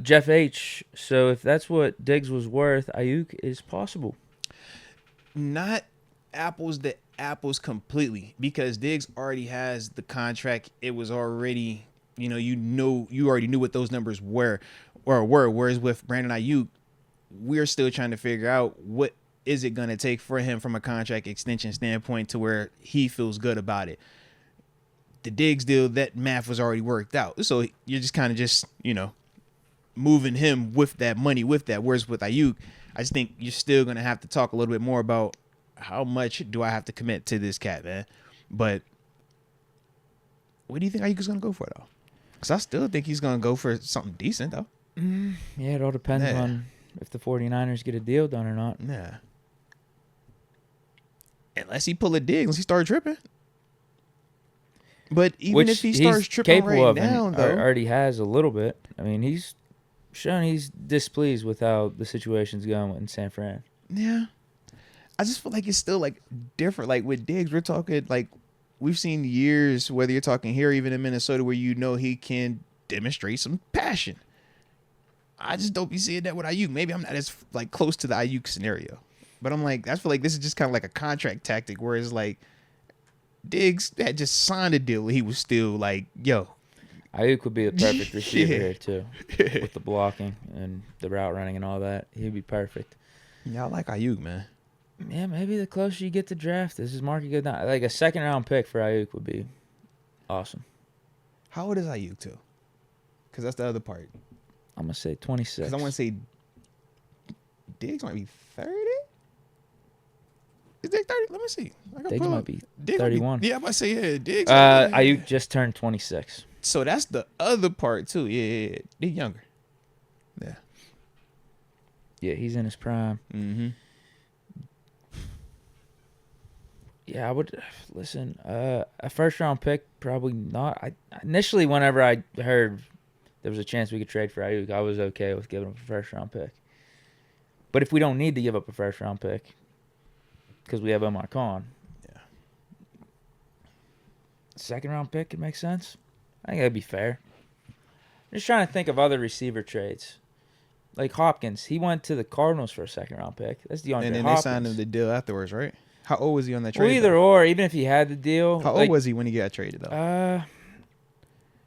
Jeff H. So if that's what Diggs was worth, Aiyuk is possible. Not apples to apples completely, because Diggs already has the contract. It was already, you already knew what those numbers were. Whereas with Brandon Aiyuk, we're still trying to figure out what is it going to take for him from a contract extension standpoint to where he feels good about it. The Diggs deal, that math was already worked out. So you're just kind of moving him with that money, with that. Whereas with Aiyuk, I just think you're still going to have to talk a little bit more about how much do I have to commit to this cat, man. But what do you think Aiyuk is going to go for, though? Because I still think he's going to go for something decent, though. Yeah, it all depends on if the 49ers get a deal done or not. Yeah. Unless he pull a dig, unless he start tripping. But even if he starts tripping right now, though. Already has a little bit. I mean, he's shown he's displeased with how the situation's going in San Fran. Yeah. I just feel like it's still, like, different. Like, with Diggs, we're talking, like, we've seen years, whether you're talking here, even in Minnesota, where he can demonstrate some passion. I just don't be seeing that with Aiyuk. Maybe I'm not as, like, close to the Aiyuk scenario. But I'm like, I feel like this is just kind of like a contract tactic, whereas, like, Diggs had just signed a deal. He was still like, yo. Aiyuk would be a perfect receiver here, too, with the blocking and the route running and all that. He'd be perfect. Yeah, I like Aiyuk, man. Yeah, maybe the closer you get to draft, this is market good down. Like a second-round pick for Aiyuk would be awesome. How old is Aiyuk, too? Because that's the other part. I'm going to say 26. Because I want to say Diggs might be 30? Is Diggs 30? Let me see. Diggs might be 31. Yeah, I'm about to say, yeah, Diggs. Aiyuk just turned 26. So that's the other part, too. Yeah. He's younger. Yeah. Yeah, he's in his prime. Mm-hmm. Yeah, I would listen. A first-round pick, probably not. Initially, whenever I heard there was a chance we could trade for Aiyuk, I was okay with giving up a first-round pick. But if we don't need to give up a first-round pick because we have Omar Khan, yeah, second-round pick could make sense. I think that'd be fair. I'm just trying to think of other receiver trades. Like Hopkins, he went to the Cardinals for a second-round pick. That's DeAndre Hopkins. And then they signed him the deal afterwards, right? How old was he on that trade? Well, either or, even if he had the deal. How old was he when he got traded, though?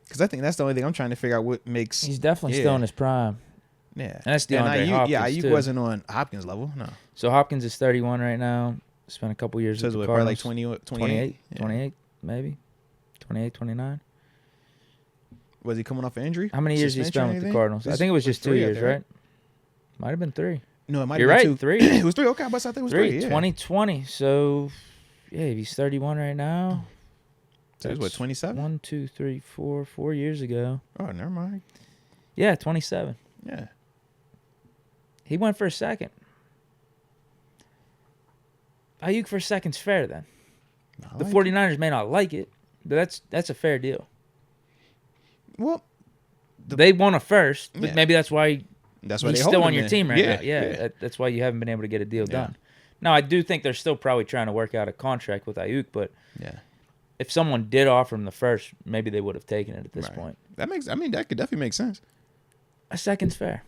Because I think that's the only thing I'm trying to figure out what makes... He's definitely still in his prime. Yeah. And that's DeAndre Hopkins, yeah, Aiyuk too. wasn't on Hopkins' level, no. So Hopkins is 31 right now. Spent a couple years with the Cardinals. Probably like 28? Yeah. 28, maybe. 28, 29. Was he coming off an injury? How many years did he spend with the Cardinals? I think it was just 2 years, right? Might have been 3. No, it might You're have right, been 2. 3. It was 3. Okay, I think it was 3. Yeah. 2020. So, yeah, if he's 31 right now. So he was what, 27? 1, 2, 3, 4 years ago. Oh, never mind. Yeah, 27. Yeah. He went for a second. Aiyuk for a second's fair then. The 49ers may not like it, but that's a fair deal. Well, they won a first, but maybe that's why he's still on your team right now. Yeah. That's why you haven't been able to get a deal done. Now, I do think they're still probably trying to work out a contract with Aiyuk, but if someone did offer him the first, maybe they would have taken it at this point. That could definitely make sense. A second's fair.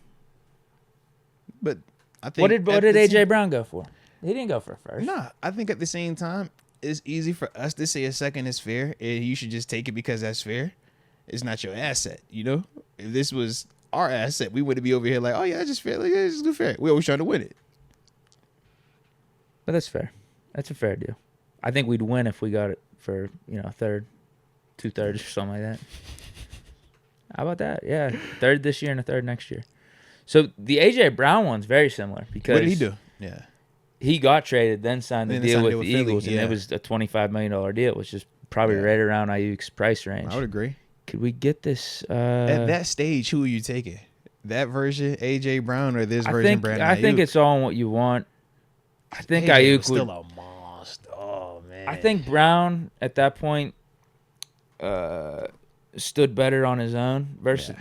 But I think what did A.J. Brown go for? He didn't go for a first. Nah, I think at the same time, it's easy for us to say a second is fair, and you should just take it because that's fair. It's not your asset, you know? If this was our asset, we wouldn't be over here like, oh, yeah, that's just fair. Like, yeah, it's just fair. We're always trying to win it. But that's fair. That's a fair deal. I think we'd win if we got it for, a third, 2/3 or something like that. How about that? Yeah, third this year and a third next year. So the A.J. Brown one's very similar because... What did he do? Yeah. He got traded, then signed the deal with the Eagles, Philly, and it was a $25 million deal, which is probably right around Aiyuk's price range. I would agree. Could we get this? At that stage, who are you taking? That version, A.J. Brown, or this version, Brandon Aiyuk? I think it's all in what you want. I think Aiyuk would... still a monster. Oh, man. I think Brown, at that point, stood better on his own versus...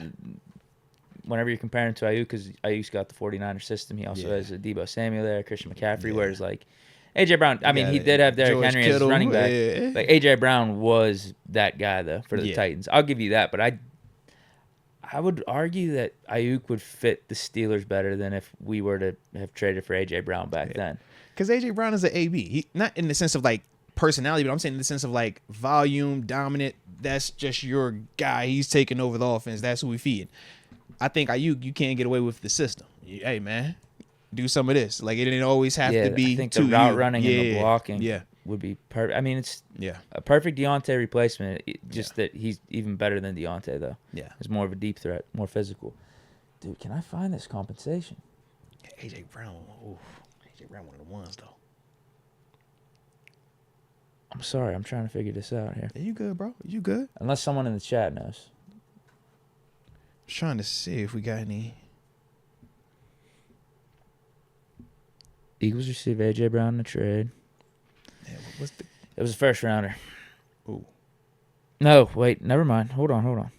Whenever you're comparing to Aiyuk, because Aiyuk's got the 49er system, he also has a Deebo Samuel there, Christian McCaffrey, whereas like A.J. Brown, I mean, he did have Derrick Henry as his running back. Yeah. Like A.J. Brown was that guy though for the Titans. I'll give you that, but I I would argue that Aiyuk would fit the Steelers better than if we were to have traded for A.J. Brown back then. Because A.J. Brown is an AB. He, not in the sense of like personality, but I'm saying in the sense of like volume, dominant. That's just your guy. He's taking over the offense. That's who we feed. I think Aiyuk, you can't get away with the system. Hey, man, do some of this. Like, it didn't always have to be I think to the route you. running and the blocking Yeah. would be perfect. I mean, it's Yeah. a perfect Deontay replacement. Just that he's even better than Deontay, though. Yeah. He's more of a deep threat, more physical. Dude, can I find this compensation? A.J. Brown. Oof. A.J. Brown, one of the ones, though. I'm sorry. I'm trying to figure this out here. Yeah, you good, bro? You good? Unless someone in the chat knows. Just trying to see if we got any. Eagles receive A.J. Brown in a trade. Yeah, what's the? It was a first rounder. Ooh. No, wait. Never mind. Hold on.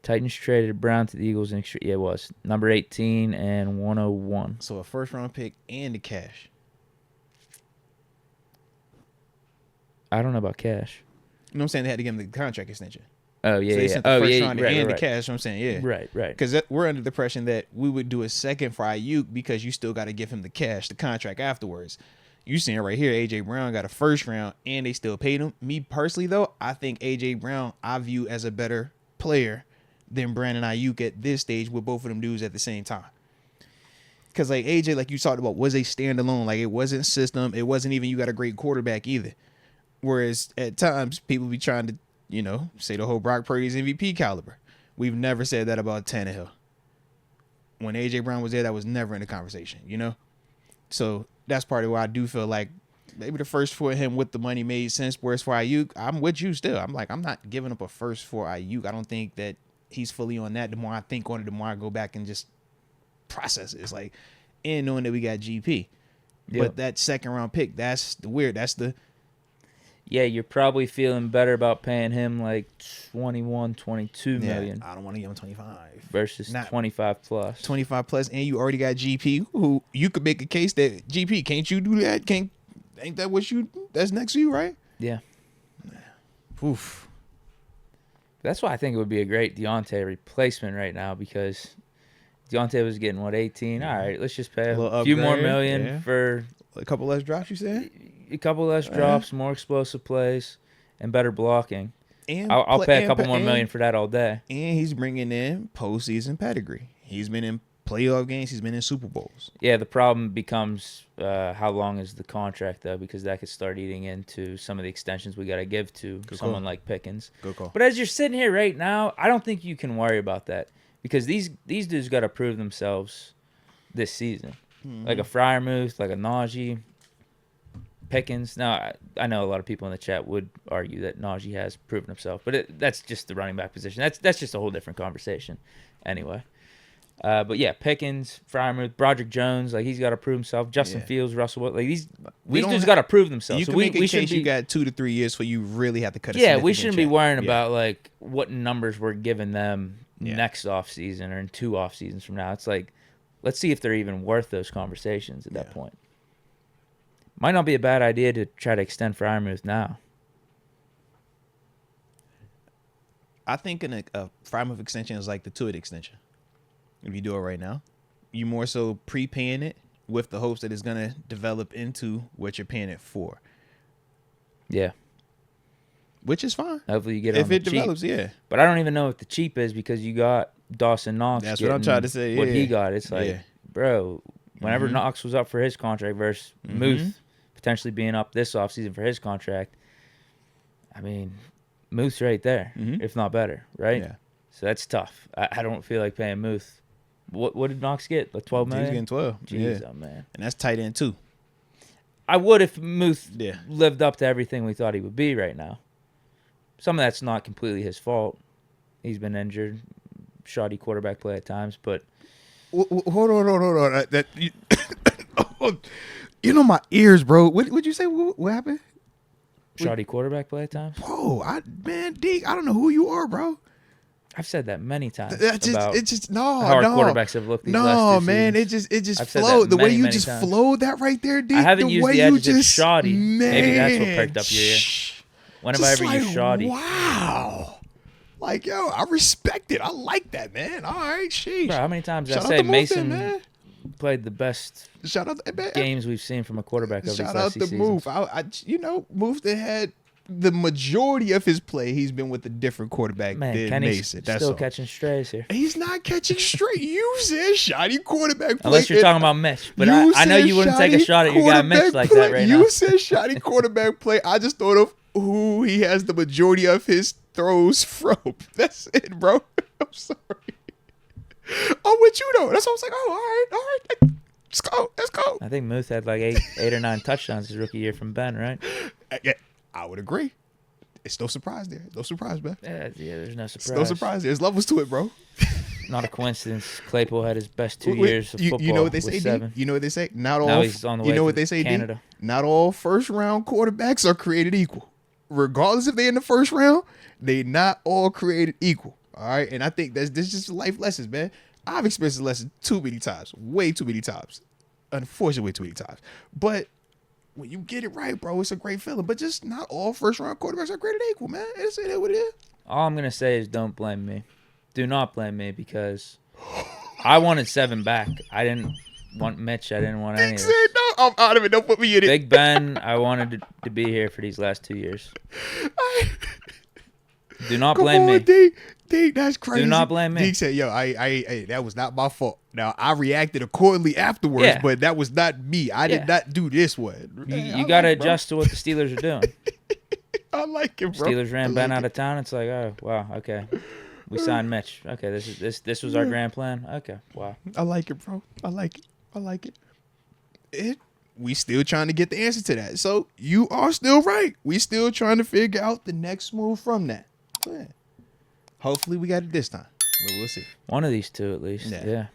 Titans traded Brown to the Eagles in extra. Yeah, it was. Number 18 and 101. So a first round pick and the cash. I don't know about cash. You know what I'm saying? They had to give him the contract extension. Oh, yeah, So they yeah. sent the Oh, first yeah, round right, and right, the cash. I'm saying, yeah. right. Because we're under the impression that we would do a second for Aiyuk because you still got to give him the cash, the contract afterwards. You seeing right here, A.J. Brown got a first round and they still paid him. Me personally, though, I think A.J. Brown I view as a better player than Brandon Aiyuk at this stage with both of them dudes at the same time. Because, like, A.J., like you talked about, was a standalone. Like, it wasn't system. It wasn't even you got a great quarterback either. Whereas at times, people be trying to, you know, say the whole Brock Purdy's MVP caliber. We've never said that about Tannehill. When A.J. Brown was there, that was never in the conversation, you know? So that's part of why I do feel like maybe the first for him with the money made sense. Whereas for Aiyuk, I'm with you still. I'm like, I'm not giving up a first for Aiyuk. I don't think that he's fully on that. The more I think on it, the more I go back and just process it. It's like, and knowing that we got GP. Yep. But that second round pick, that's the weird. That's the... Yeah, you're probably feeling better about paying him like 21, 22 million I don't want to give him 25. versus 25 plus. 25 plus, and you already got GP, who you could make a case that GP, can't you do that? Ain't that what that's next to you, right? Yeah. Oof. That's why I think it would be a great Deontay replacement right now because Deontay was getting, 18? All right, let's just pay a few more million for a couple less drops, you said? A couple less drops, more explosive plays, and better blocking. And I'll pay a couple more million for that all day. And he's bringing in postseason pedigree. He's been in playoff games. He's been in Super Bowls. Yeah, the problem becomes how long is the contract, though, because that could start eating into some of the extensions we got to give to someone like Pickens. Good call. But as you're sitting here right now, I don't think you can worry about that because these dudes got to prove themselves this season. Mm-hmm. Like a Freiermuth, like a Najee, Pickens. Now, I know a lot of people in the chat would argue that Najee has proven himself, but that's just the running back position. That's just a whole different conversation anyway. But yeah, Pickens, Freiermuth, Broderick Jones, like he's got to prove himself. Justin Fields, Russell, like these dudes got to prove themselves. You so can make a we case you got 2 to 3 years for you really have to cut. We shouldn't be worrying about like what numbers we're giving them next off season or in 2 off seasons from now. It's like, let's see if they're even worth those conversations at that point. Might not be a bad idea to try to extend Freiermuth now. I think a Freiermuth extension is like the Tuitt extension. If you do it right now, you more so prepaying it with the hopes that it's going to develop into what you're paying it for. Yeah. Which is fine. Hopefully you get it if on it the develops, cheap. yeah. But I don't even know if the cheap is because you got Dawson Knox. That's what I'm trying to say. What he got. It's like, bro, whenever Knox was up for his contract versus Muth potentially being up this offseason for his contract, I mean, Muth's right there, if not better, right? Yeah. So that's tough. I don't feel like paying Muth. What did Knox get? Like 12 million? He's getting 12. Jeez, oh man. And that's tight end too. I would if Muth lived up to everything we thought he would be right now. Some of that's not completely his fault. He's been injured, shoddy quarterback play at times, but hold on. You know my ears, bro. What'd you say? What happened? Shoddy quarterback play at times? Whoa, Deke, I don't know who you are, bro. I've said that many times. It's just how our quarterbacks have looked these last 2 man, seasons. it just flowed. The way you just flowed that right there, Deke. I haven't used the adjective shoddy. Man, maybe that's what perked up your ear. When have I ever used shoddy? Wow. Like, yo, I respect it. I like that, man. All right, sheesh. Bro, how many times did Shout I out say to Muth, Mason man. played the best Shout out to man. games we've seen from a quarterback over these Shout last out two to seasons? Move. Move that had the majority of his play. He's been with a different quarterback Man, than Kenny's Mason. That's still all. catching strays here. He's not catching straight. You said shoddy quarterback play. Unless you're talking about Mitch. But You I know said you wouldn't take a shoddy shot at your guy Mitch quarterback like play. that right You now. said shoddy quarterback play. I just thought of who he has the majority of his throws from. That's it, bro. I'm sorry. I'm with you though. That's what I was like. Oh, all right. Let's go. I think Muth had like eight or 9 touchdowns his rookie year from Ben, right? Yeah, I would agree. It's no surprise there. No surprise, man. Yeah, there's no It's surprise. no surprise. There's levels to it, bro. Not a coincidence. Claypool had his best 2 Wait, years of football. You know what they say, with D? 7. You know what they say? Not all. Now he's on the way You know to what they say, Canada. D? Not all first round quarterbacks are created equal. Regardless if they're in the first round, they not all created equal. All right, and I think this is just life lessons, man. I've experienced this lesson too many times, way too many times. Unfortunately, way too many times. But when you get it right, bro, it's a great feeling. But just not all first round quarterbacks are created equal, man. It's what it is. All I'm going to say is don't blame me. Do not blame me because I wanted 7 back. I didn't want Mitch. I didn't want any He of said, this. no, I'm out of it. Don't put me in it. Big Ben, I wanted to be here for these last 2 years. Do not Come blame on, me. D, that's crazy. Do not blame me. Deke said, yo, I that was not my fault. Now, I reacted accordingly afterwards, Yeah. but that was not me. I did Yeah. not do this one. You got to adjust to what the Steelers are doing. I like it, bro. Steelers ran I Ben like out of town. It's like, oh, wow, okay. We signed Mitch. Okay, this was our grand plan. Okay, wow. I like it, bro. I like it. We still trying to get the answer to that. So you are still right. We still trying to figure out the next move from that. Yeah. Hopefully we got it this time. But we'll see. One of these two at least. Yeah. Yeah.